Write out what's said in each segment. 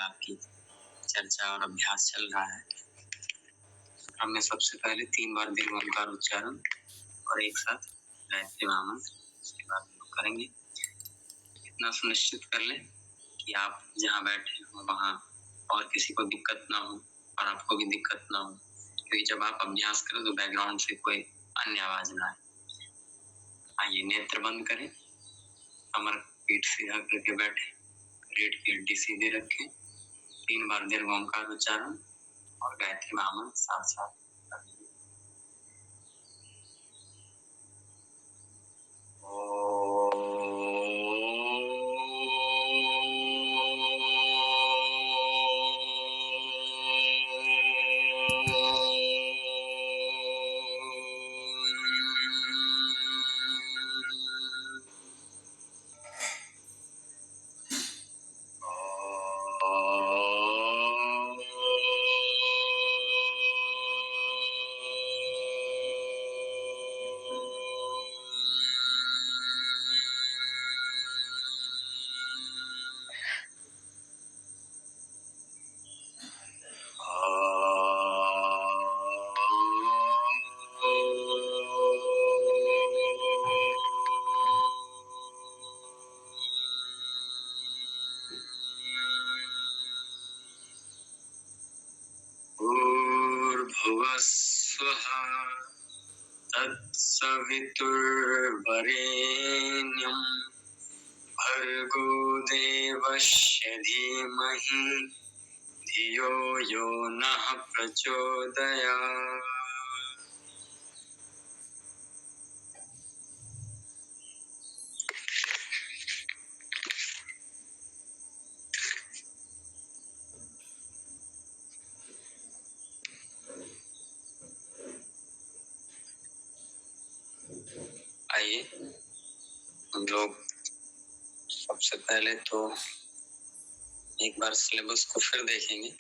जाप की चर्चा और अभ्यास चल रहा है। हमने सबसे पहले 3 बार दीर्घ ओंकार उच्चारण और एक साथ गायत्री महामंत्र, उसके बाद हम लोग करेंगे। इतना सुनिश्चित कर लें कि आप जहाँ बैठे हो वहाँ और किसी को दिक्कत ना हो और आपको भी दिक्कत ना हो, क्योंकि जब आप अभ्यास करें तो बैकग्राउंड से कोई अन्य आवाज ना आए। आइए नेत्र बंद करें, कमर पीठ सीधा करके बैठे, रीढ़ की हड्डी सीधी रखें, 3 बार दीर्घ ओंकार उच्चारण और गायत्री महामंत्र साथ साथ करेंगे। भूर्भुवस्वः तत्सवितुर्वरेण्यं भर्गो देवस्य धीमहि धियो यो नः प्रचोदयात्। आइए हम लोग सबसे पहले तो एक बार सिलेबस को फिर देखेंगे।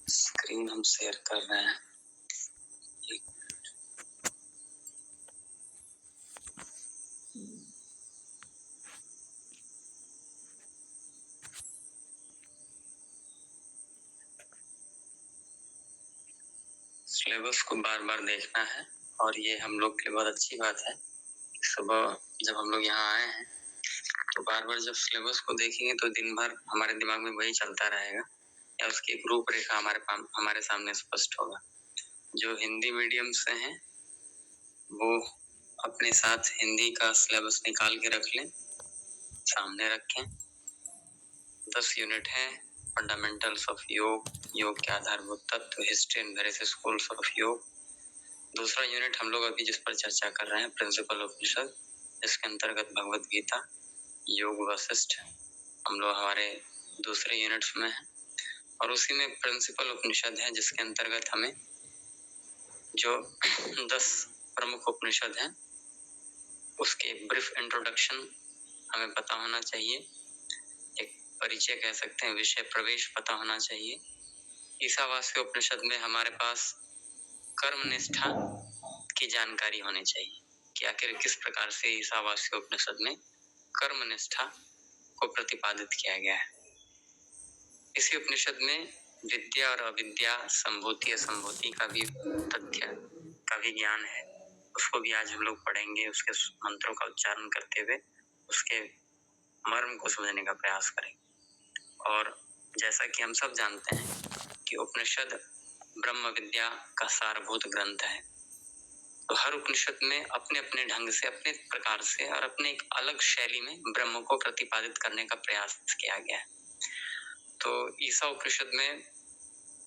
स्क्रीन हम शेयर कर रहे हैं। सिलेबस को बार बार देखना है और ये हम लोग के लिए बहुत अच्छी बात है। सुबह जब हम लोग यहाँ आए हैं तो बार बार जब सिलेबस को देखेंगे तो दिन भर हमारे दिमाग में वही चलता रहेगा या उसकी एक रूपरेखा हमारे सामने स्पष्ट होगा। जो हिंदी मीडियम से हैं वो अपने साथ हिंदी का सिलेबस निकाल के रख लें, सामने रखें। 10 यूनिट है, फंडामेंटल्स ऑफ योग, योग के आधारभूत तत्व, history and various schools of योग। दूसरा यूनिट हम लोग अभी जिस पर चर्चा कर रहे हैं प्रिंसिपल उपनिषद, जिसके अंतर्गत भगवत गीता, योग वशिष्ठ हम लोग हमारे दूसरे यूनिट्स में है और उसी में प्रिंसिपल उपनिषद है जिसके अंतर्गत हमें जो 10 प्रमुख उपनिषद हैं उसके ब्रीफ इंट्रोडक्शन हमें पता होना चाहिए, एक परिचय कह सकते हैं, विषय प्रवेश पता होना चाहिए। ईशावास्य उपनिषद में हमारे पास कर्म निष्ठा की जानकारी होनी चाहिए कि आखिर किस प्रकार से ईशावास्य उपनिषद में कर्म निष्ठा को प्रतिपादित किया गया है। इसी उपनिषद में विद्या और अविद्या, संभूति असंभूति का भी तथ्य का भी ज्ञान है, उसको भी आज हम लोग पढ़ेंगे। उसके मंत्रों का उच्चारण करते हुए उसके मर्म को समझने का प्रयास करेंगे। और जैसा कि हम सब जानते हैं कि उपनिषद ब्रह्म विद्या का सारभूत ग्रंथ है, तो हर उपनिषद में अपने अपने ढंग से, अपने प्रकार से और अपने एक अलग शैली में ब्रह्म को प्रतिपादित करने का प्रयास किया गया है। तो ईशा उपनिषद में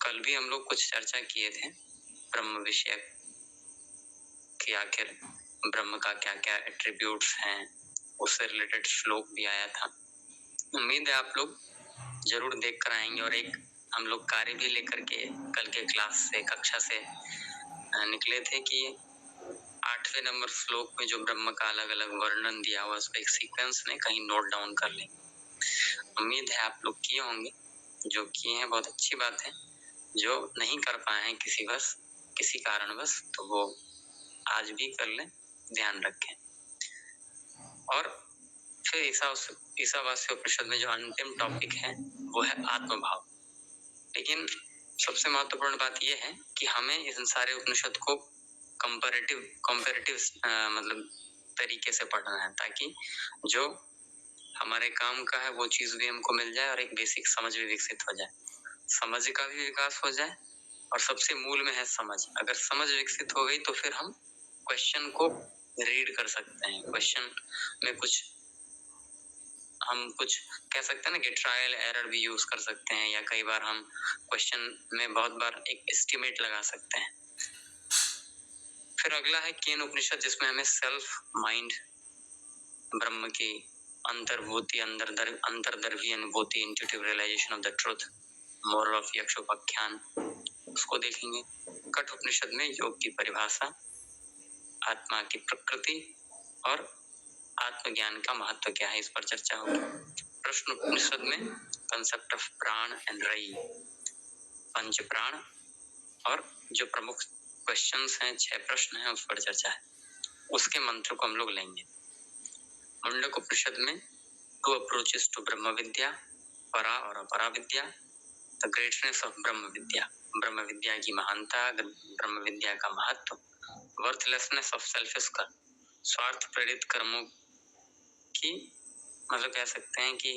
कल भी हम लोग कुछ चर्चा किए थे ब्रह्म विषय कि आखिर ब्रह्म का क्या क्या एट्रीब्यूट्स हैं, उससे रिलेटेड श्लोक भी आया था। उम्मीद है आप लोग जरूर देख कर आएंगे और एक हम लोग कार्य भी लेकर के कल के क्लास से, कक्षा से निकले थे कि 8वें नंबर श्लोक में जो ब्रह्म का अलग अलग वर्णन दिया हुआ उसको एक सीक्वेंस में कहीं नोट डाउन कर लें। उम्मीद है आप लोग किए होंगे, जो किए हैं बहुत अच्छी बात है, जो नहीं कर पाए हैं किसी कारणवश तो वो आज भी कर लें, ध्यान रखें। और फिर ईशावास्य उपनिषद में जो अंतिम टॉपिक है वो है आत्मभाव। लेकिन सबसे महत्वपूर्ण बात यह है कि हमें इन सारे उपनिषद को कंपैरेटिव मतलब तरीके से पढ़ना है, ताकि जो हमारे काम का है वो चीज भी हमको मिल जाए और एक बेसिक समझ भी विकसित हो जाए, समझ का भी विकास हो जाए। और सबसे मूल में है समझ। अगर समझ विकसित हो गई तो फिर हम क्वेश्चन को रीड कर सकते हैं। क्वेश्चन में हम कुछ कह सकते हैं ना कि ट्रायल एरर भी यूज कर सकते हैं, या कई बार हम क्वेश्चन में बहुत बार एक एस्टिमेट लगा सकते हैं। फिर अगला है केन उपनिषद, जिसमें हमें सेल्फ, माइंड, ब्रह्म की अंतर्भूति, अंतर्दर्भी अनुभूति, intuitive realization of the truth, moral of यक्षोपाख्यान, उसको देखेंगे। कठ उपनिषद में योग की परिभाषा, आत्मा की प्रकृति और आत्मज्ञान का महत्व क्या है, इस पर चर्चा होगी। प्रश्न उपनिषद में कंसेप्ट ऑफ प्राण एंड रई, पंच प्राण और जो प्रमुख क्वेश्चंस हैं, 6 प्रश्न हैं, उस पर चर्चा है। उसके मंत्र को हम लोग लेंगे। मुंडक उपनिषद में 2 अप्रोचेस टू ब्रह्म विद्या, परा और अपरा विद्या, द ग्रेटनेस ऑफ ब्रह्म विद्या, ब्रह्म विद्या की महानता, ब्रह्म विद्या का महत्व, वर्थलेसनेस ऑफ सेल्फिश कर्म, स्वार्थ प्रेरित कर्मों की मतलब कह सकते हैं कि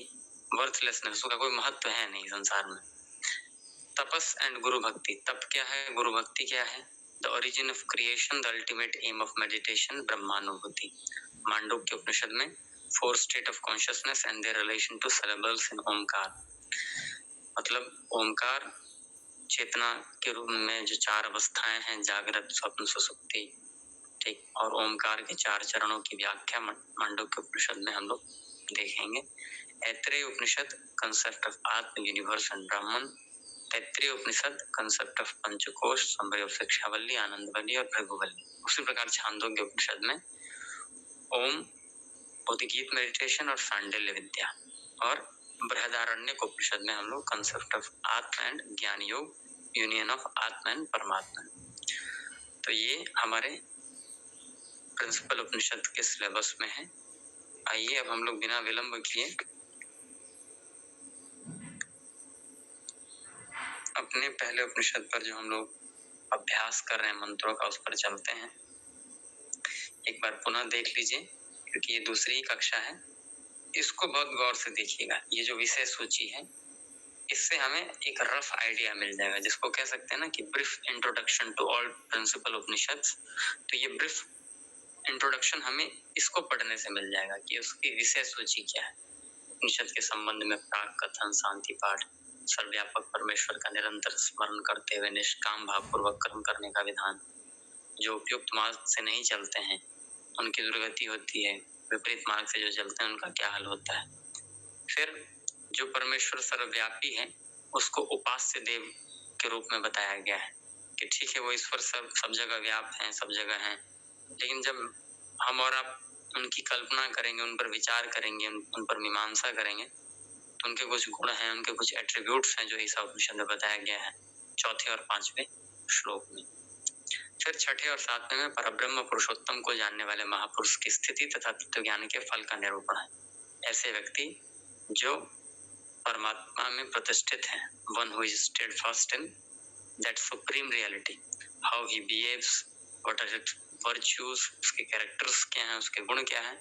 वर्थलेसनेस, उसका कोई महत्व है नहीं संसार में। तपस एंड गुरु भक्ति, तप क्या है, गुरु भक्ति क्या है, the origin of creation, the ultimate aim of meditation, ब्रह्मानुभूति। मांडुक्य उपनिषद में 4 state of consciousness and their relation to syllables in Omkar, मतलब ओमकार चेतना के रूप में जो 4 अवस्थाएं हैं, जागृत, स्वप्न, सुसुप्ति, ठीक, और ओमकार के 4 चरणों की व्याख्या मांडुक्य उपनिषद में हम लोग देखेंगे। ऐत्रेय उपनिषद कंसेप्ट ऑफ आत्म, यूनिवर्स एंड ब्राह्मण, तैत्रीय उपनिषद कंसेप्ट ऑफ पंचकोश, संभव ऑफ शिक्षावल्ली, आनंदवल्ली और भृगुवल्ली। उसी प्रकार छांदोग्य उपनिषद में ओम, उद्गीत मेडिटेशन और सांडिल्य विद्या, और बृहदारण्यक उपनिषद में हम लोग कंसेप्ट ऑफ आत्मा एंड ज्ञान योग, यूनियन ऑफ आत्मा एंड परमात्मा। तो ये हमारे प्रिंसिपल उपनिषद के सिलेबस में है। आइए अब हम लोग बिना विलंब किए अपने पहले उपनिषद पर जो हम लोग अभ्यास कर रहे हैं मंत्रों का, उस पर चलते हैं। एक बार पुनः देख लीजिए, क्योंकि ये दूसरी कक्षा है। इसको बहुत गौर से देखिएगा। ये जो विषय सूची है, इससे हमें एक रफ आइडिया मिल जाएगा, जिसको कह सकते हैं ना कि brief introduction to all principal Upanishads. तो ये ब्रीफ इंट्रोडक्शन हमें इसको पढ़ने से मिल जाएगा कि उसकी विषय सूची क्या है। उपनिषद के संबंध में प्राक कथन, शांति पाठ, सर्वव्यापक परमेश्वर का निरंतर स्मरण करते हुए निष्काम भाव पूर्वक कर्म करने का विधान, जो उपयुक्त मार्ग से नहीं चलते हैं उनकी दुर्गति होती है, विपरीत मार्ग से जो चलते हैं उनका क्या हाल होता है। फिर जो परमेश्वर सर्वव्यापी है, उसको उपास्य देव के रूप में बताया गया है कि ठीक है, वो ईश्वर सब जगह व्याप्त हैं, सब जगह हैं, लेकिन जब हम और आप उनकी कल्पना करेंगे, उन पर विचार करेंगे, उन पर मीमांसा करेंगे, तो उनके कुछ गुण हैं, उनके कुछ एट्रीब्यूट्स हैं जो ईसा उपनिषद में बताया गया है 4थे और 5वें श्लोक में। फिर 6ठे और 7वें में परब्रह्म पुरुषोत्तम को जानने वाले महापुरुष की स्थिति तथा तत्व ज्ञान के फल का निरूपण है। ऐसे व्यक्ति जो परमात्मा में प्रतिष्ठित हैं, one who is steadfast in that supreme reality, how he behaves, what are it virtues, उसके कैरेक्टर्स क्या हैं, उसके गुण क्या हैं,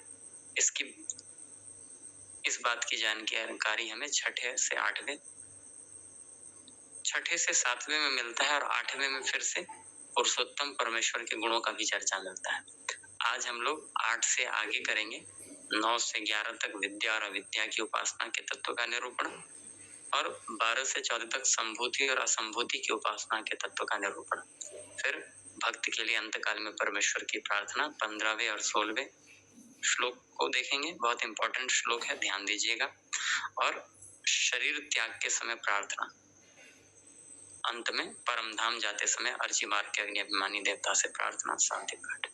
इस बात की जानकारी हमें 6ठे से 8वें, 6ठे से 7वें में मिलता है, और 8वें में फिर से पुरुषोत्तम परमेश्वर के गुणों का भी चर्चा मिलता है। आज हम लोग 8 से आगे करेंगे, 9 से 11 तक विद्या और अविद्या की उपासना के तत्व का निरूपण, और 12 से 14 तक संभूति और असंभूति की उपासना के तत्व का निरूपण। फिर भक्त के लिए अंतकाल में परमेश्वर की प्रार्थना 15वें और 16वें श्लोक को देखेंगे। बहुत इंपॉर्टेंट श्लोक है, ध्यान दीजिएगा। और शरीर त्याग के समय प्रार्थना, अंत में परम धाम जाते समय अर्ची मार्ग के अग्नि अभिमानी देवता से प्रार्थना, शांति पाठ।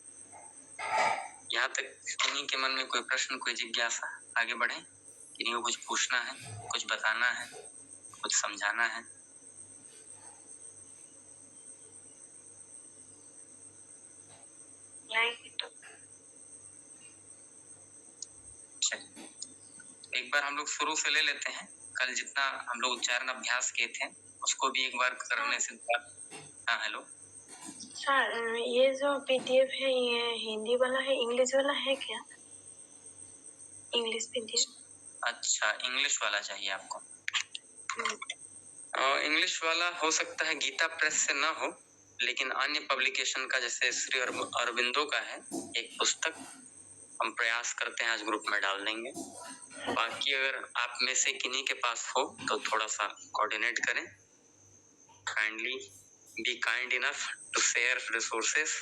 यहाँ तक किन्हीं के मन में कोई प्रश्न, कोई जिज्ञासा? आगे बढ़े, किन्हीं को कुछ पूछना है, कुछ बताना है, कुछ समझाना है? एक बार बार हम लोग शुरू से ले लेते हैं। कल जितना हम लोग उच्चारण अभ्यास किए थे उसको भी एक बार करने से। हाँ हेलो सर, ये जो पीडीएफ है ये हिंदी वाला है, इंग्लिश वाला है क्या? English PDF. अच्छा, इंग्लिश वाला चाहिए आपको? इंग्लिश वाला हो सकता है गीता प्रेस से ना हो, लेकिन अन्य पब्लिकेशन का जैसे श्री अरविंदो का है एक पुस्तक, हम प्रयास करते हैं आज ग्रुप में डाल देंगे। बाकी अगर आप में से किन्हीं के पास हो तो थोड़ा सा कोऑर्डिनेट करें। Kindly be kind enough to share resources.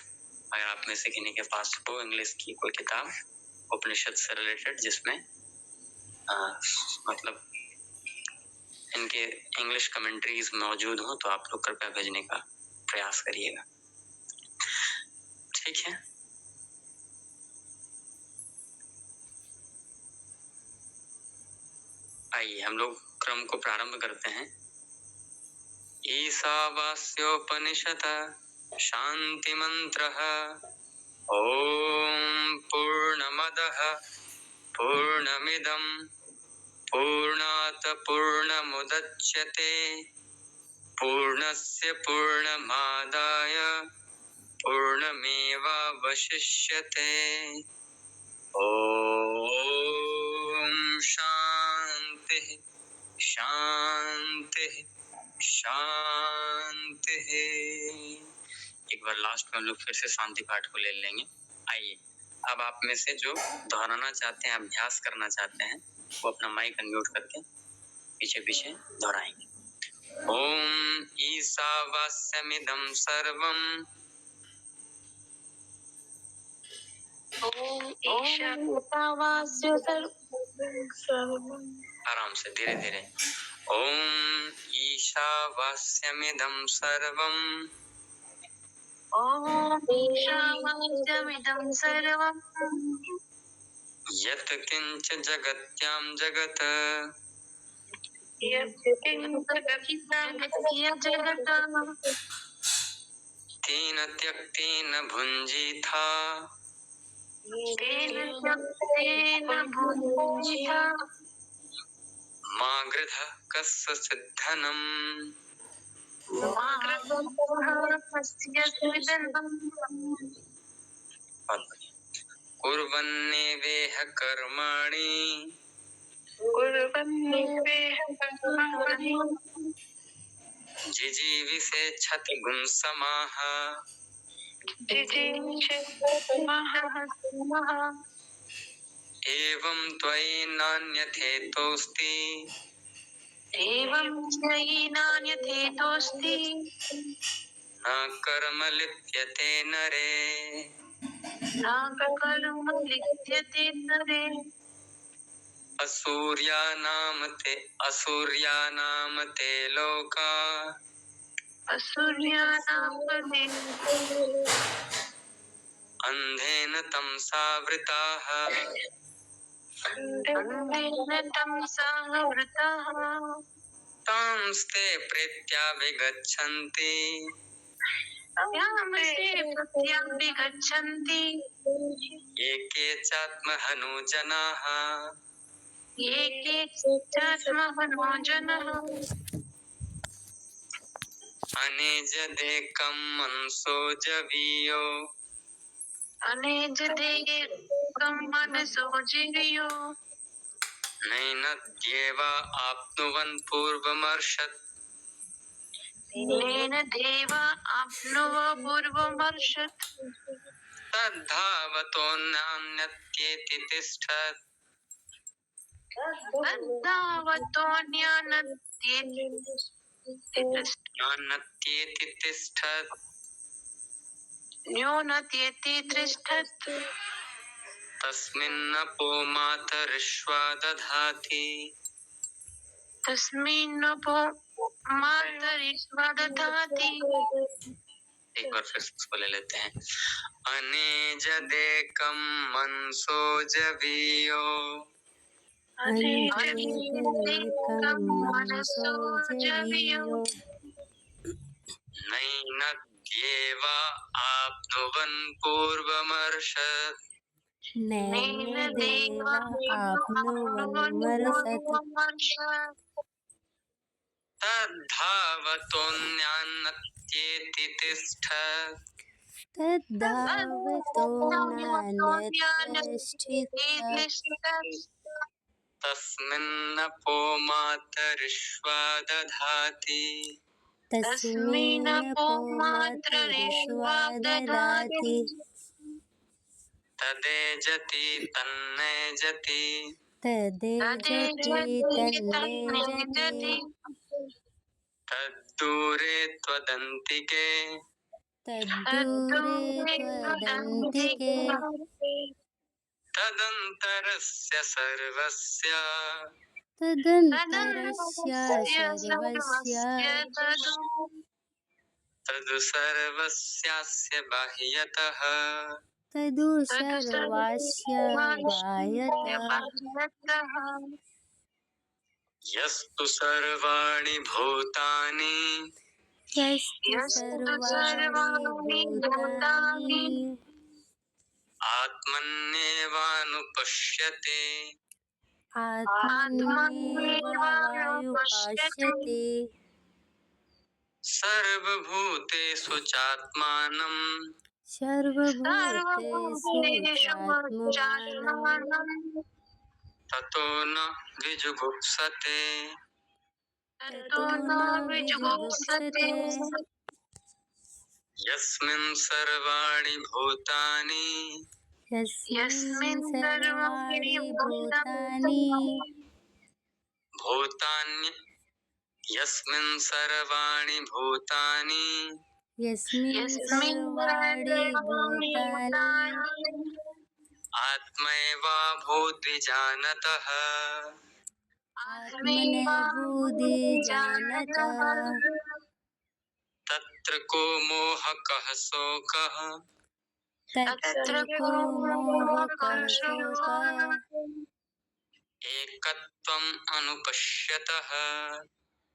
अगर आप में से किन्हीं के पास हो इंग्लिश की कोई किताब उपनिषद से रिलेटेड जिसमें मतलब इनके इंग्लिश कमेंट्रीज मौजूद हो तो आप लोग कृपया भेजने का प्रयास करिएगा। ठीक है, आइए हम लोग क्रम को प्रारंभ करते हैं। ईशावास्योपनिषद शांति मंत्र ओम पूर्णमदः पूर्णमिदं पूर्णात् पूर्णमुदच्यते पूर्णस्य पूर्णमादाय पूर्णमेवावशिष्यते। ओम शांति शांति शांति। एक बार लास्ट में हम लोग फिर से शांति पाठ को ले लेंगे। आइए अब आप में से जो दोहराना चाहते हैं, अभ्यास करना चाहते हैं, वो अपना माइक अनम्यूट करके पीछे पीछे दोहराएंगे। ओम ईशावास्यमिदं सर्वं आराम से धीरे धीरे। ओम ईशावास्यमिदं सर्वं यत् किंच जगत्यां जगत् तेन त्यक्तेन भुञ्जीथा मा गृधः कस्यचित् धनम्। कुर्वन्नेवेह कर्माणि जिजीविषेच्छत गुंसमाः एवं त्वयि नान्यथेतोऽस्ति न कर्म लिप्यते नरे। असूर्यानाम ते लोका अंधेन तमसा वृताः तांस्ते प्रेत्याभिगच्छन्ति ये केचात्महनो जनाः अनेजदेकं मनसो जवीयो नैनद्येवा आप्नुवन् पूर्वमर्षत् तद्धावतोऽन्यत्येति तिष्ठत् नान्यत्येति तिष्ठत् तस्मिन्नपो मातरिश्वा दधाति। एक बार फिर इसको ले लेते हैं। अनेजदेकं मनसो जवीयो नैनद्येवा आप्नुवन् पूर्वमर्षत् नैन देवा आप्नुवन्मरसत् तद्धावतोऽन्यान्नत्येति तिष्ठत् तद्धावतोऽन्यान्यतिष्ठत् तस्मिन्नपो मातरिश्वा दधाति तस्मिन्नपो मातरिश्वा ददाति तदेजति तन्नेजति तदेजति तन्नेजति तद्दूरे त्वदन्तिके तद्दूरे त्वदन्तिके तदन्तरस्य सर्वस्य तदन्तरस्य सर्वस्य तदु सर्वस्यास्य बाह्यतः तदु सर्वस्य बाह्यतः यस्तु सर्वाणि भूतानि यस्तु सर्वाणि भूतानि आत्मन्येवानुपश्यते आत्मन्येवानुपश्यति सर्वभूतेषु चात्मानं सर्वभूतेषु चात्मानं ततो न विजुगुप्सते ततो न विजुगुप्सते यस्मिन् सर्वाणि भूतानि यस्मिन् सर्वाणि भूतानि यस्मिन् सर्वाणि भूतानि यस्मिन् सर्वाणि भूतानि आत्मैवाभूद्विजानतः आत्मनैवोऽधिजानतः तत्र को मोहकः शोकः तत्र को मोहकः शोकः एकत्वम् अनुपश्यतः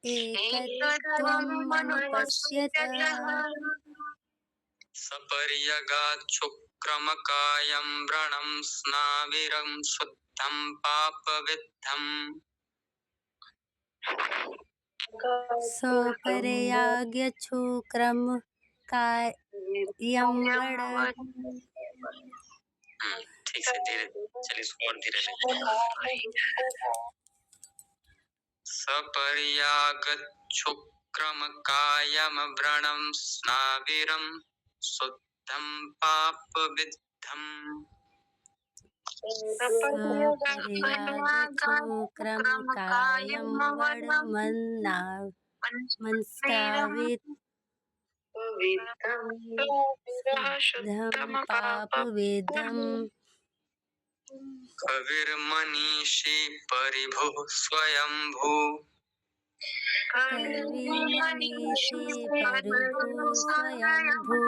एकत्वम् अनुपश्यतः सपर्यगाच्छुक्रमकायं व्रणं स्नाविरं शुद्धं पापविद्धम् सपर्यागच्छुक्रम कायं व्रण ठीक से धीरे चलिए इसको और धीरे ले सपर्यागच्छुक्रमकायं व्रणं स्नाविरं शुद्धं पापविद्धम् सपर्यागच्छुक्रम कायं व्रणमन्स्रावित् शुद्धं पापविद्धम् कविर्मनीषी परिभुः स्वयंभू कविर्मनीषी परिभुः स्वयंभू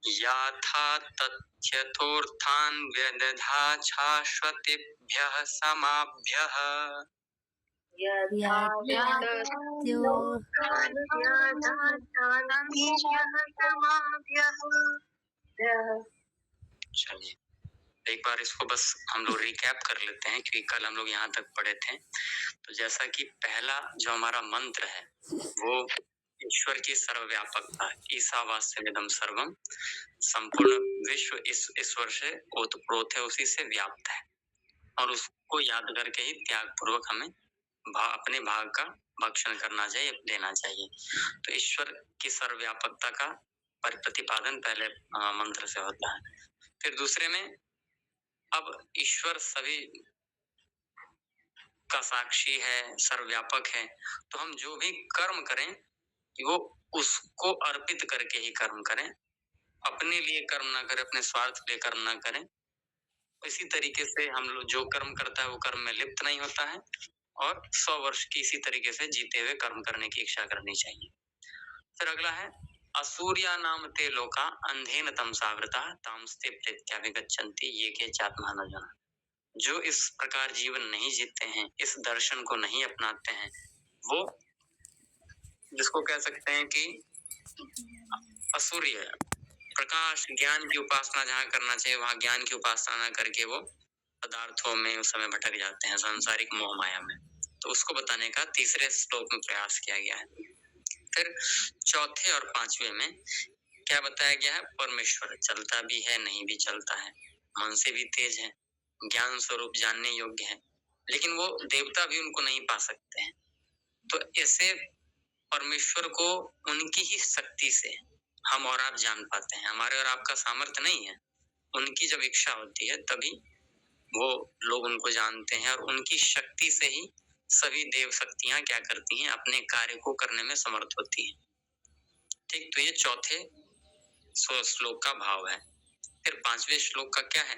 याथा तथ्यथोर्थान् व्यदधाच्छाश्वतेभ्यः समाभ्यः चलिए एक बार इसको बस हम लोग रिकैप कर लेते हैं क्योंकि कल हम लोग यहाँ तक पढ़े थे। तो जैसा कि पहला जो हमारा मंत्र है वो ईश्वर की सर्वव्यापकता, ईशावास्यमिदं सर्वम, संपूर्ण विश्व इस ईश्वर से ओतप्रोत है, उसी से व्याप्त है और उसको याद करके ही त्याग पूर्वक हमें अपने भाग का भक्षण करना चाहिए, लेना चाहिए। तो ईश्वर की सर्वव्यापकता का प्रतिपादन पहले मंत्र से होता है। फिर दूसरे में अब ईश्वर सभी का साक्षी है, सर्वव्यापक है, तो हम जो भी कर्म करें वो उसको अर्पित करके ही कर्म करें, अपने लिए कर्म ना करें, अपने स्वार्थ के लिए कर्म ना करें। इसी तरीके से हम लोग जो कर्म करता है वो कर्म में लिप्त नहीं होता है और 100 वर्ष की इसी तरीके से जीते हुए कर्म करने की इच्छा करनी चाहिए। फिर अगला है असूर्या नाम ते लोका अंधेन तमसावृता तामस्ते प्रत्याभिगच्छन्ति ये के चात्मानजन। जो इस प्रकार जीवन नहीं जीते हैं, इस दर्शन को नहीं अपनाते हैं, वो जिसको कह सकते हैं कि असूर्य प्रकाश ज्ञान की उपासना जहाँ करना चाहिए वहां ज्ञान की उपासना न करके वो पदार्थों में उस समय भटक जाते हैं, सांसारिक मोह माया में। तो उसको बताने का तीसरे श्लोक में प्रयास किया गया है। फिर चौथे और पांचवे में क्या बताया गया है? परमेश्वर चलता भी है, नहीं भी चलता है, मन से भी तेज है, ज्ञान स्वरूप जानने योग्य है, लेकिन वो देवता भी उनको नहीं पा सकते हैं। तो ऐसे परमेश्वर को उनकी ही शक्ति से हम और आप जान पाते हैं। हमारे और आपका सामर्थ्य नहीं है, उनकी जब इच्छा होती है तभी वो लोग उनको जानते हैं, और उनकी शक्ति से ही सभी देव शक्तियां क्या करती हैं? अपने कार्य को करने में समर्थ होती हैं। ठीक, तो ये चौथे श्लोक का भाव है। फिर पांचवें श्लोक का क्या है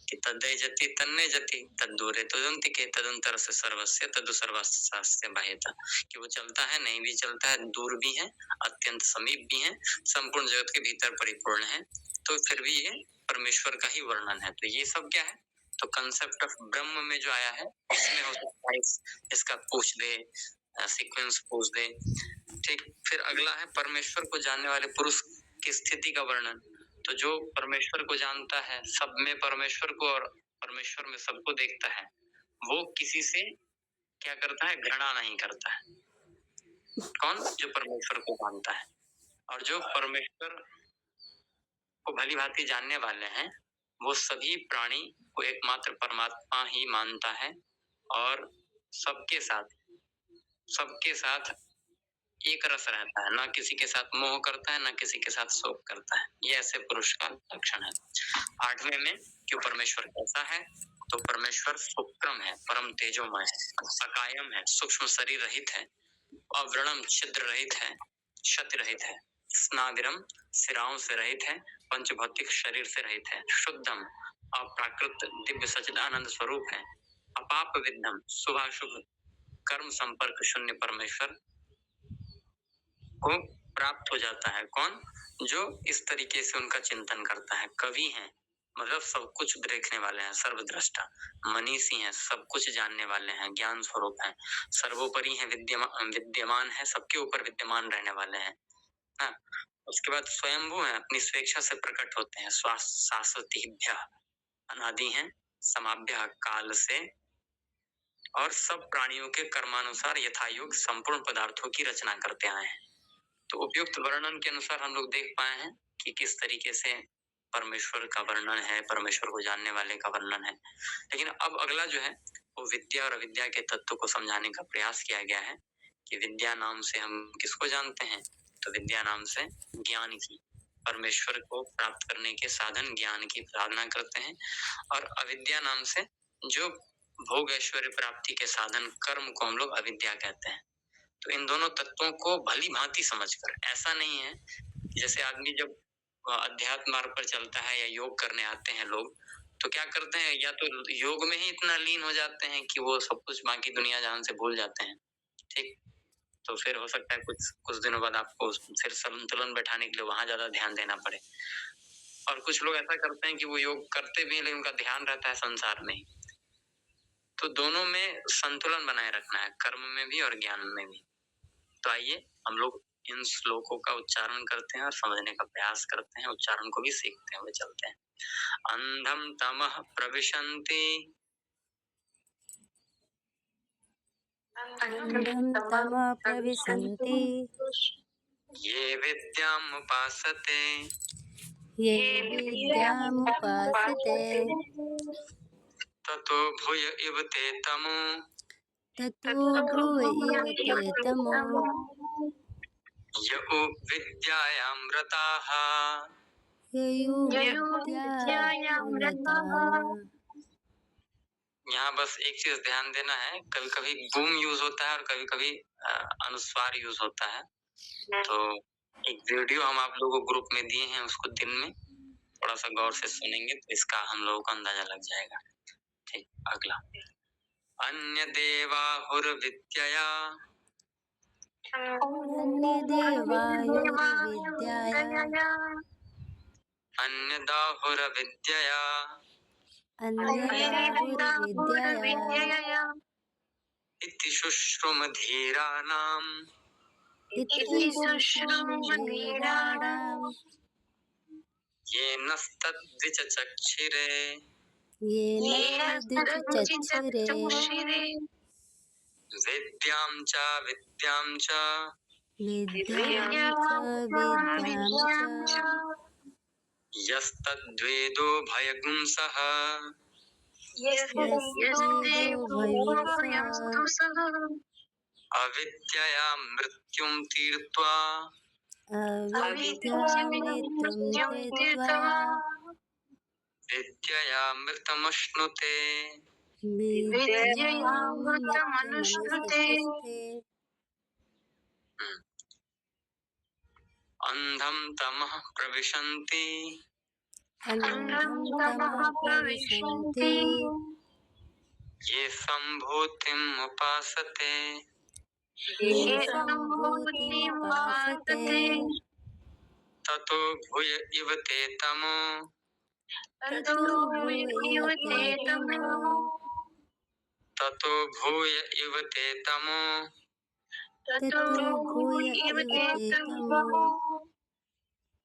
कि तद्दय जति तन्ने जति तद्दूरे तदंतिके तदंतर से सर्वस्य तदु सर्वस्य बाह्यता, कि वो चलता है, नहीं भी चलता है, दूर भी है, अत्यंत समीप भी है, संपूर्ण जगत के भीतर परिपूर्ण है, तो फिर भी ये परमेश्वर का ही वर्णन है। तो ये सब क्या है? तो कंसेप्ट ऑफ ब्रह्म में जो आया है इसमें हो सकता है इसका पूछ दे, सीक्वेंस पूछ दे। ठीक, फिर अगला है परमेश्वर को जानने वाले पुरुष की स्थिति का वर्णन। तो जो परमेश्वर को जानता है, सब में परमेश्वर को और परमेश्वर में सबको देखता है, वो किसी से क्या करता है? घृणा नहीं करता है। कौन? जो परमेश्वर को जानता है। और जो परमेश्वर को भली भांति जानने वाले हैं, वो सभी प्राणी को एकमात्र परमात्मा ही मानता है, और सबके साथ एक रस रहता है, ना किसी के साथ मोह करता है, ना किसी के साथ शोक करता है। ये ऐसे पुरुष का लक्षण है। आठवें में क्यों परमेश्वर कैसा है? तो परमेश्वर सुक्रम है, परम तेजोमय है, सकायम है, सूक्ष्म शरीर रहित है, अव्रणम छिद्र रहित है, क्षति रहित है, स्नाविरम सिराओं से रहित है, पंचभौतिक शरीर से रहित है, शुद्धम अप्राकृत दिव्य सच्चिदानंद स्वरूप है, अपाप विद्धम शुभाशुभ कर्म संपर्क शून्य परमेश्वर को प्राप्त हो जाता है। कौन? जो इस तरीके से उनका चिंतन करता है। कवि हैं, मतलब सब कुछ देखने वाले हैं, सर्वद्रष्टा, मनीषी हैं, सब कुछ जानने वाले हैं, ज्ञान स्वरूप हैं, सर्वोपरि हैं, विद्यमान है, सबके ऊपर विद्यमान रहने वाले हैं। हाँ, उसके बाद स्वयंभू हैं, अपनी स्वेच्छा से प्रकट होते हैं, शाश्वतीभ्य अनादि हैं, समाभ्य काल से, और सब प्राणियों के कर्मानुसार यथायोग संपूर्ण पदार्थों की रचना करते आए हैं। तो उपयुक्त वर्णन के अनुसार हम लोग देख पाए हैं कि किस तरीके से परमेश्वर का वर्णन है, परमेश्वर को जानने वाले का वर्णन है। लेकिन अब अगला जो है वो विद्या और अविद्या के तत्व को समझाने का प्रयास किया गया है कि विद्या नाम से हम किसको जानते हैं? तो विद्या नाम से ज्ञान की, परमेश्वर को प्राप्त करने के साधन ज्ञान की साधना करते हैं, और अविद्या नाम से जो भोग ऐश्वर्य प्राप्ति के साधन कर्म को हम लोग अविद्या कहते हैं। तो इन दोनों तत्वों को भली भांति समझकर, ऐसा नहीं है जैसे आदमी जब अध्यात्म मार्ग पर चलता है या योग करने आते हैं लोग, तो क्या करते हैं, या तो योग में ही इतना लीन हो जाते हैं कि वो सब कुछ बाकी दुनिया जहान से भूल जाते हैं। ठीक, तो फिर हो सकता है कुछ दिनों बाद आपको फिर संतुलन बैठाने के लिए वहां ज्यादा ध्यान देना पड़े। और कुछ लोग ऐसा करते हैं कि वो योग करते भी हैं लेकिन उनका ध्यान रहता है संसार में ही। तो दोनों में संतुलन बनाए रखना है, कर्म में भी और ज्ञान में भी। तो आइए हम लोग इन श्लोकों का उच्चारण करते हैं और समझने का प्रयास करते हैं, उच्चारण को भी सीखते हुए चलते हैं। अंधम तमः प्रविशन्ति अंधं तमः प्रविशन्ति ये विद्यामुपासते ये विद्यामुपासते ततो भूय इव ते तमो ततो भूय इव ते तमो यौ विद्यायां रताः। ययुर्विद्यायां रताः। यहाँ बस एक चीज ध्यान देना है, कभी कभी गुम यूज होता है और कभी कभी अनुस्वार यूज होता है। तो एक वीडियो हम आप लोगों को ग्रुप में दिए हैं, उसको दिन में थोड़ा सा गौर से सुनेंगे तो इसका हम लोगों को अंदाजा लग जाएगा। ठीक, अगला अन्य देवाहुर्विद्यया अन्यदेवायुर्विद्याया अन्यदाहुरविद्यया अन्यदाहुर्विद्यया इति शुश्रुमधीराणाम् इति शुश्रुमधीराणाम् येनस्तद्विचक्षिरे येन तद्विचक्षुरे विद्यां च विद्यां च विद्यां च यस्तद्वेदो भयगुंसः यस्तेदो भयंसः अविद्यया मृत्युं तीर्त्वा अविद्यामृतं त्यक्त्वा विद्ययामृतमश्नुते। विद्यामृतमनुष्ठुते। अंधं तमः प्रविशन्ति अंधं तमः प्रविशन्ति ये सम्भूतिम् उपासते ये सम्भूतिमुपासते ततो भूय इव ते तमो ततो भूय इव ते तमो ततो भूय इव ते तमो ततो भूय इव ते तमो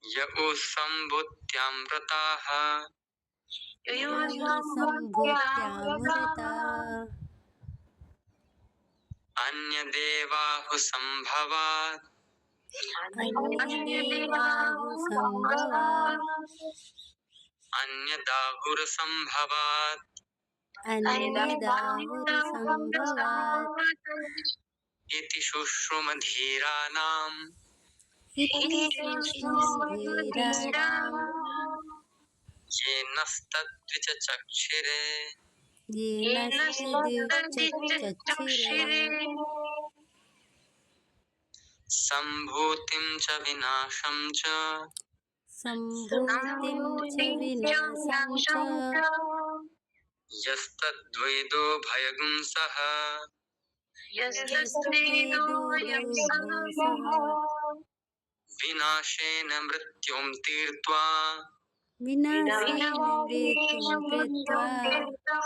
यौ सम्भूत्यामृताः यो सम्भूत्यामृता अन्यदेवाहु सम्भवात् अन्यदेवाहुसम्भवात् अन्यदाहुरसम्भवात् अन्यदाहुरसम्भवात् इति शुश्रुमधीराणाम् इति सुषुम्धीराणाम् येनस्तद्विचक्षिरे येन तद्विचक्षुरे सम्भूतिं च विनाशं च सम्भूतिं च विनाशं च यस्तद्वेदो भयगुंसः यस्तेदो भयंसः विनाशेन मृत्युं तीर्त्वा विनाशेन मृत्युं त्यक्त्वा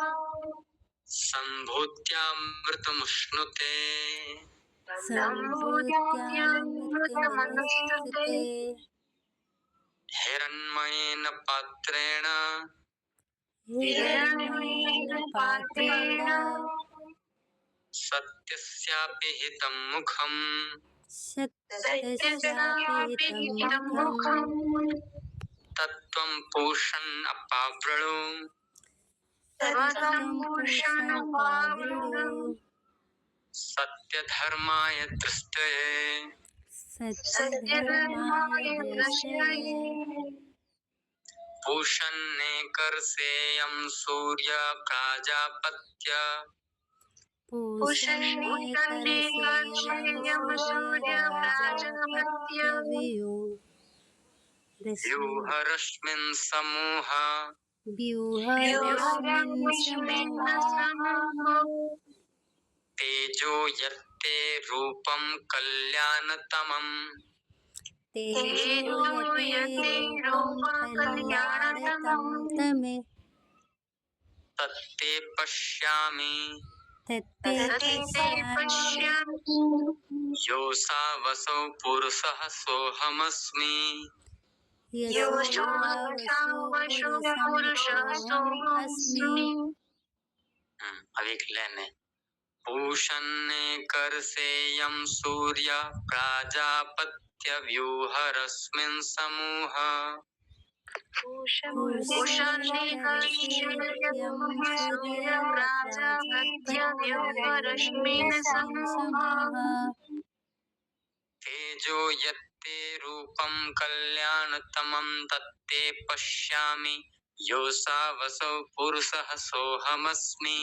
सम्भूत्यामृतमश्नुते सम्भूत्यामृतमनुष्ठुते हिरण्मयेन पात्रेण हिरण्मयेन पात्रेण सत्यस्यापि हितं मुखम् सत्यस्यापि हितं मुखम् तत्त्वं पूषन् अपावृणु तत्त्वं पुरुषमपावृणु सत्यधर्माय दृष्टये सत्यधर्माय दृष्टये पूषन्ने कर्षेयं सूर्य प्राजापत्य पूषणे कर्षेयं सूर्यप्राजापत्यव्यूहो व्यूहरश्मिन् समूह व्यूहरश्मिन् समूहा तेजो यत्ते रूपं कल्याणतमम् तेजो यते रूपं कल्याणतं तमे तत्ते पश्यामि तत्ते पश्यामि योऽसा वसौ पुरुषः सोऽहमस्मि। यशो पुरुषः सोऽहमस्मि। अब एक लाइन है। पूषन्ने कर्षेयं सूर्य प्राजापत्य व्यूहरश्मिन् समूह पूषणे कर्षेयं सूर्यप्राजापत्यव्यूहरश्मिन् समूहा तेजो यत्ते रूपं कल्याणतमं तत्ते पश्यामि योऽसा वसौ पुरुषः सोऽहमस्मि।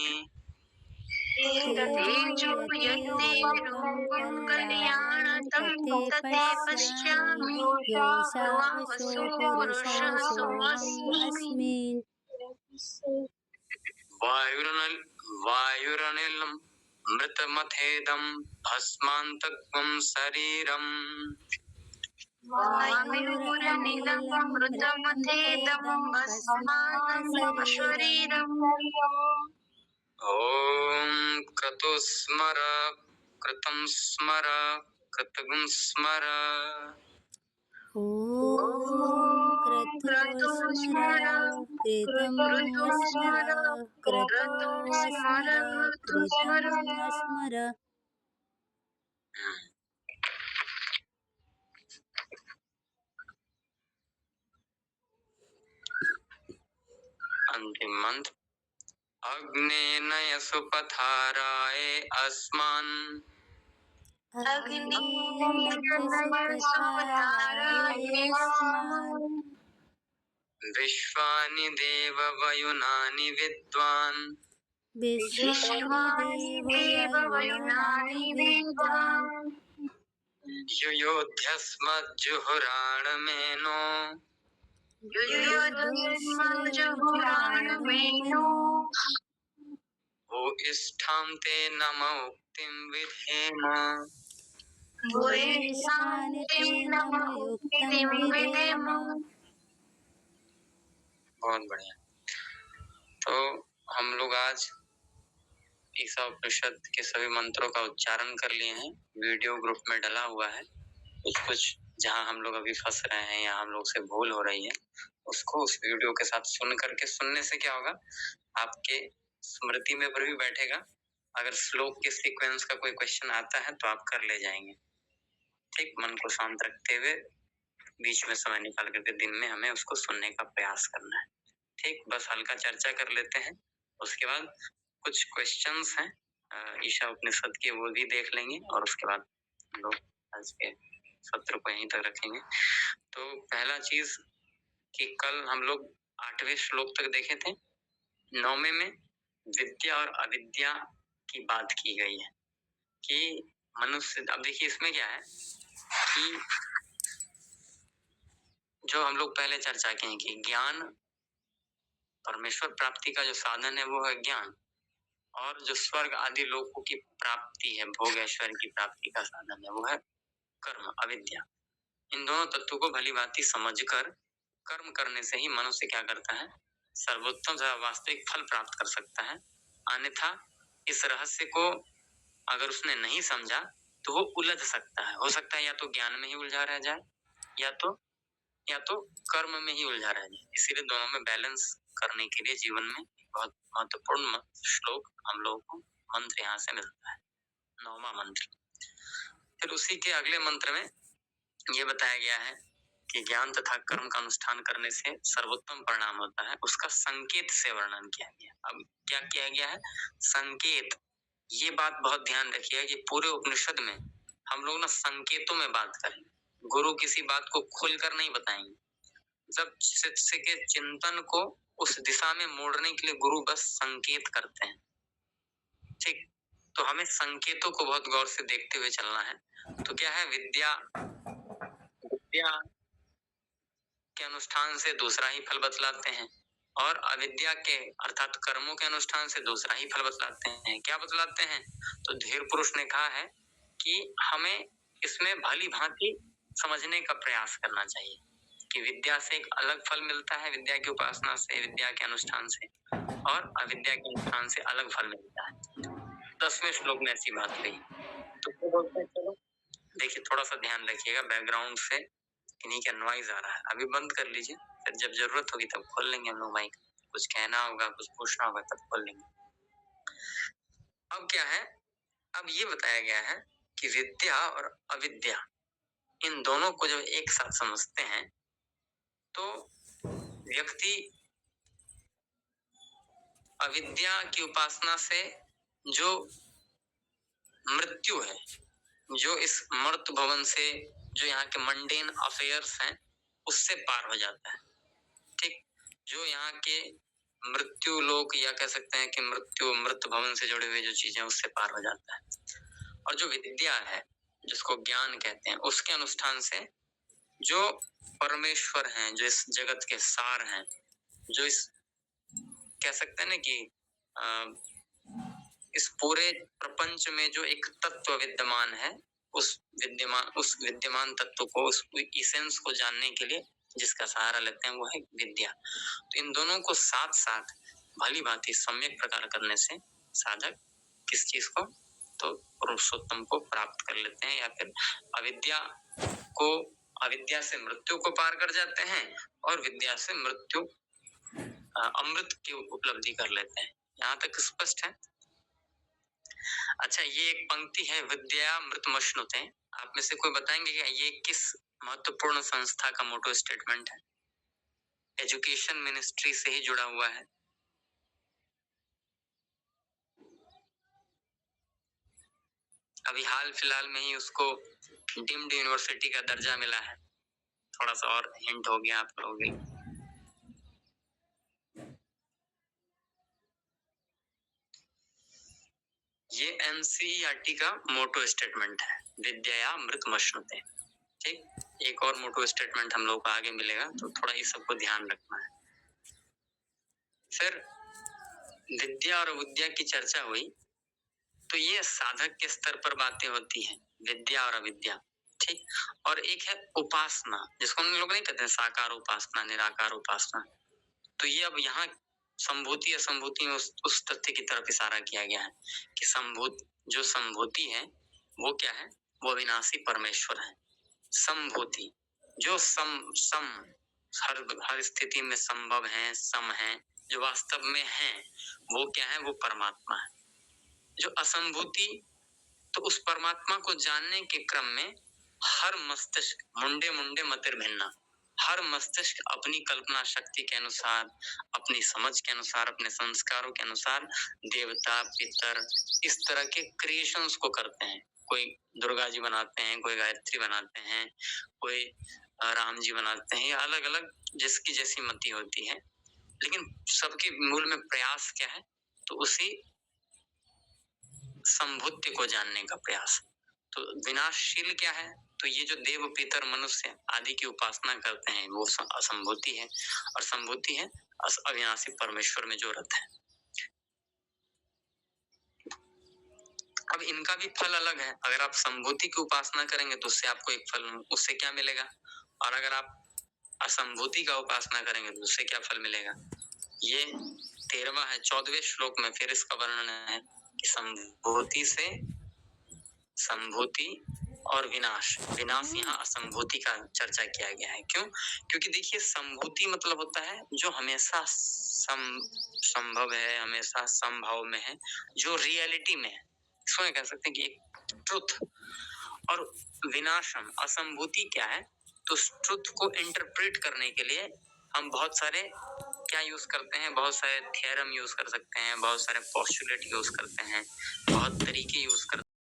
तेजो यते रूपं कल्याणतं तते पश्यामि योऽसा वसो पुरुषः सोऽहमस्मि। वायुरनिलं मृतमथेदं भस्मान्तकं शरीरम् वायुरनिलं मृतमथेदं भस्मान्तकं शरीरम्। ॐ क्रतुस्मर कृतं स्मर कृतगुं स्मर ॐ क्रतु स्मर कृतं स्मर क्रतु स्मर कृतं स्मर। अंतिम मंत्र। अग्नेनय सुपथाराय अस्मान् विश्वानि देव वयुनानि विद्वान् युयोध्यस्मज्जुहुराणमेनो भूयिष्ठां ते नम उक्तिं विधेम। बहुत बढ़िया। तो हम लोग आज ईसा उपनिषद के सभी मंत्रों का उच्चारण कर लिए हैं। वीडियो ग्रुप में डला हुआ है। कुछ जहां हम लोग अभी फंस रहे हैं या हम लोग से भूल हो रही है, उसको उस वीडियो के साथ सुन करके, सुनने से क्या होगा, आपके स्मृति में पर भी बैठेगा। अगर श्लोक के सीक्वेंस का कोई क्वेश्चन आता है तो आप कर ले जाएंगे। ठीक, मन को शांत रखते हुए बीच में समय निकाल करके दिन में हमें उसको सुनने का प्रयास करना है। ठीक, बस हल्का चर्चा कर लेते हैं। उसके बाद कुछ क्वेश्चंस हैं ईशा उपनिषद के, वो भी देख लेंगे और उसके बाद हम लोग आज के सत्र को यहीं तक रखेंगे। तो पहला चीज कि कल हम लोग 8वें श्लोक तक देखे थे। 9वें में विद्या और अविद्या की बात की गई है कि मनुष्य, अब देखिए इसमें क्या है कि जो हम लोग पहले चर्चा किए हैं कि ज्ञान, परमेश्वर प्राप्ति का जो साधन है वो है ज्ञान, और जो स्वर्ग आदि लोगों की प्राप्ति है, भोग ऐश्वर्य की प्राप्ति का साधन है, वो है कर्म, अविद्या। इन दोनों तत्वों को भली भांति समझकर कर्म करने से ही मनुष्य क्या करता है, सर्वोत्तम तथा वास्तविक फल प्राप्त कर सकता है। अन्यथा इस रहस्य को अगर उसने नहीं समझा तो वो उलझ सकता है। हो सकता है या तो ज्ञान में ही उलझा रह जाए या तो कर्म में ही उलझा रह जाए। इसीलिए दोनों में बैलेंस करने के लिए जीवन में बहुत महत्वपूर्ण श्लोक हम लोगों को मंत्र यहाँ से मिलता है, 9वां मंत्र। फिर उसी के अगले मंत्र में ये बताया गया है कि ज्ञान तथा कर्म का अनुष्ठान करने से सर्वोत्तम परिणाम होता है, उसका संकेत से वर्णन किया गया। अब क्या किया गया है, संकेत। ये बात बहुत ध्यान रखिएगा कि पूरे उपनिषद में हम लोग ना संकेतों में बात करें। गुरु किसी बात को खुलकर नहीं बताएंगे। जब शिष्य के चिंतन को उस दिशा में मोड़ने के लिए गुरु बस संकेत करते हैं। ठीक, तो हमें संकेतों को बहुत गौर से देखते हुए चलना है। तो क्या है, विद्या के अनुष्ठान से दूसरा ही फल बतलाते हैं, और अविद्या के अर्थात कर्मों के अनुष्ठान से दूसरा ही फल बतलाते हैं। क्या बतलाते हैं, तो धीर पुरुष ने कहा है कि हमें इसमें भली भांति समझने का प्रयास करना चाहिए कि विद्या से एक अलग फल मिलता है, विद्या की उपासना से, विद्या के अनुष्ठान से, और अविद्या के अनुष्ठान से अलग फल मिलता है। 10वें श्लोक में ऐसी बात कही। तो क्या बोलते हैं, चलो देखिए, थोड़ा सा ध्यान रखिएगा, बैकग्राउंड से किन्हीं का नॉइज आ रहा है, अभी बंद कर लीजिए, फिर जब जरूरत होगी तब खोल लेंगे हम लोग माइक। कुछ कहना होगा, कुछ पूछना होगा तब खोल लेंगे। अब क्या है, अब ये बताया गया है कि विद्या और अविद्या, इन दोनों को जब एक साथ समझते हैं तो व्यक्ति अविद्या की उपासना से जो मृत्यु है, जो इस मर्त भवन से, जो यहाँ के मंडेन अफेयर्स हैं, उससे पार हो जाता है। ठीक, जो यहाँ के मृत्यु लोक या कह सकते हैं कि मृत भवन से जुड़े हुए जो चीजें, उससे पार हो जाता है। और जो विद्या है, जिसको ज्ञान कहते हैं, उसके अनुष्ठान से जो परमेश्वर हैं, जो इस जगत के सार हैं, जो इस कह सकते हैं ना कि इस पूरे प्रपंच में जो एक तत्व विद्यमान है, उस विद्यमान तत्व को, उस इसेंस को जानने के लिए जिसका सहारा लेते हैं वो है विद्या। तो इन दोनों को साथ साथ भली भांति सम्यक प्रकार करने से साधक किस चीज को, तो पुरुषोत्तम को प्राप्त कर लेते हैं, या फिर अविद्या को अविद्या से मृत्यु को पार कर जाते हैं और विद्या से मृत्यु अमृत की उपलब्धि कर लेते हैं। यहाँ तक स्पष्ट है। अच्छा, ये एक पंक्ति है, विद्या मृतमश्नुते। आप में से कोई बताएंगे क्या ये किस महत्वपूर्ण संस्था का मोटो स्टेटमेंट है? एजुकेशन मिनिस्ट्री से ही जुड़ा हुआ है। अभी हाल फिलहाल में ही उसको डीम्ड यूनिवर्सिटी का दर्जा मिला है। थोड़ा सा और हिंट हो गया आप लोगों के लिए। ये एनसीईआरटी का मोटो स्टेटमेंट है, विद्या मृतमश्नुते। ठीक, एक और मोटो स्टेटमेंट हम लोग को आगे मिलेगा, तो थोड़ा इस सबको ध्यान रखना है। फिर विद्या और अविद्या की चर्चा हुई, तो ये साधक के स्तर पर बातें होती हैं, विद्या और अविद्या। ठीक, और एक है उपासना, जिसको हम लोग नहीं कहते हैं साकार उपासना, निराकार उपासना। तो ये अब यहाँ संभूति असंभूति में उस तथ्य की तरफ इशारा किया गया है कि जो संभूति है वो क्या है, वो अविनाशी परमेश्वर है। संभूति जो सम हर स्थिति में संभव है, सम है, जो वास्तव में है, वो क्या है, वो परमात्मा है। जो असंभूति, तो उस परमात्मा को जानने के क्रम में हर मस्तिष्क मुंडे मुंडे मतिर भिन्ना, हर मस्तिष्क अपनी कल्पना शक्ति के अनुसार, अपनी समझ के अनुसार, अपने संस्कारों के अनुसार देवता पितर इस तरह के क्रिएशंस को करते हैं। कोई दुर्गा जी बनाते हैं, कोई गायत्री बनाते हैं, कोई राम जी बनाते हैं, या अलग अलग जिसकी जैसी मति होती है, लेकिन सबके मूल में प्रयास क्या है, तो उसी संभूति को जानने का प्रयास। तो विनाशशील क्या है, तो ये जो देव पितर मनुष्य आदि की उपासना करते हैं वो असंभूति है, और संभूति है अविनाशी परमेश्वर में जो रत है। अब इनका भी फल अलग है। अगर आप संभूति की उपासना करेंगे तो उससे आपको एक फल, उससे क्या मिलेगा, और अगर आप असंभूति का उपासना करेंगे तो उससे क्या फल मिलेगा। ये 13वां है, 14वें श्लोक में फिर इसका वर्णन है कि संभूति से संभूति और विनाश, विनाश यहाँ असंभूति का चर्चा किया गया है। क्यों? क्योंकि देखिए संभूति मतलब होता है जो हमेशा संभव है, हमेशा संभव में है, जो रियलिटी में है, इसको कह सकते हैं कि एक ट्रुथ। और विनाशम असंभूति क्या है, तो उस ट्रुथ को इंटरप्रेट करने के लिए हम बहुत सारे क्या यूज करते हैं, बहुत सारे थ्योरम यूज कर सकते हैं, बहुत सारे पोस्टुलेट यूज करते हैं, बहुत तरीके यूज करते हैं।